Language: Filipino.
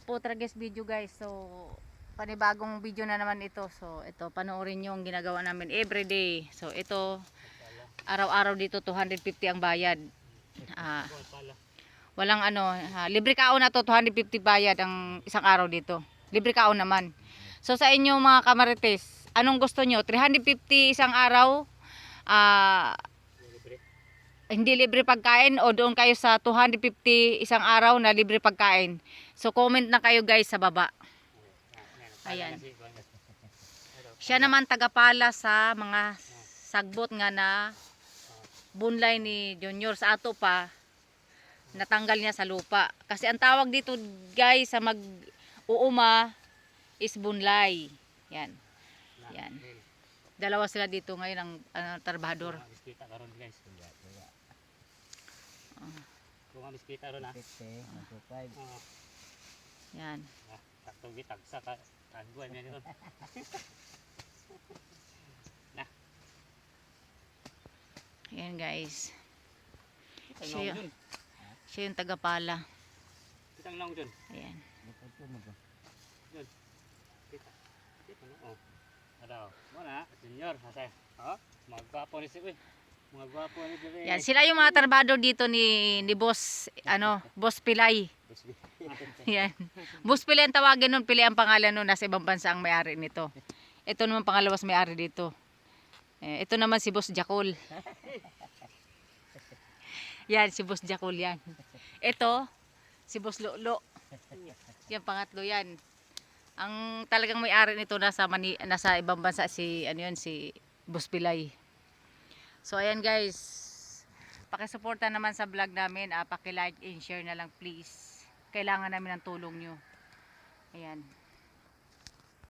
Potrages video guys. So panibagong video na naman ito. So ito panoorin nyo yung ginagawa namin everyday. So ito araw-araw dito 250 ang bayad. Walang libre kaon na to, 250 bayad ang isang araw dito. Libre kaon naman. So sa inyo mga kamarites, anong gusto nyo? 350 isang araw? Hindi libre pagkain o doon kayo sa 250 isang araw na libre pagkain? So comment na kayo guys sa baba. Ayan. Siya naman tagapala sa mga sagbot nga na bunlay ni Junior. Sa ato pa natanggal niya sa lupa. Kasi ang tawag dito guys sa mag-uuma is bunlay. Yan. Yan. Dalawa sila dito ngayon ang trabahador. Kung ang biskita ron na. Yan. Taktong gitagsa ka. Kaguan yan ron. Yan guys. Siya yung tagapala. Kitang lang dyan. Ayan. Dyan. Kita no. Oh. Adaw. Muna. Junior. Hasay. Oh. Mga gwapo ni Sigoy. Mga gwapo ni Sigoy. Yan. Sila yung mga trabahador dito ni Boss, Boss Pilay. Yan. Boss Pilay ang tawagin nun. Pilay ang pangalan nun. Nasa ibang bansa ang may-ari nito. Ito naman pangalawas may-ari dito. Ito naman si Boss Jakul. Yan, si Boss Jakul yan. Ito, si Boss Lolo. Yan, pangatlo yan. Ang talagang may-ari nito nasa ibang bansa si Boss Pilay. So ayan guys, pakisuporta naman sa vlog namin, paki-like and share na lang please. Kailangan namin ng tulong nyo. Ayan.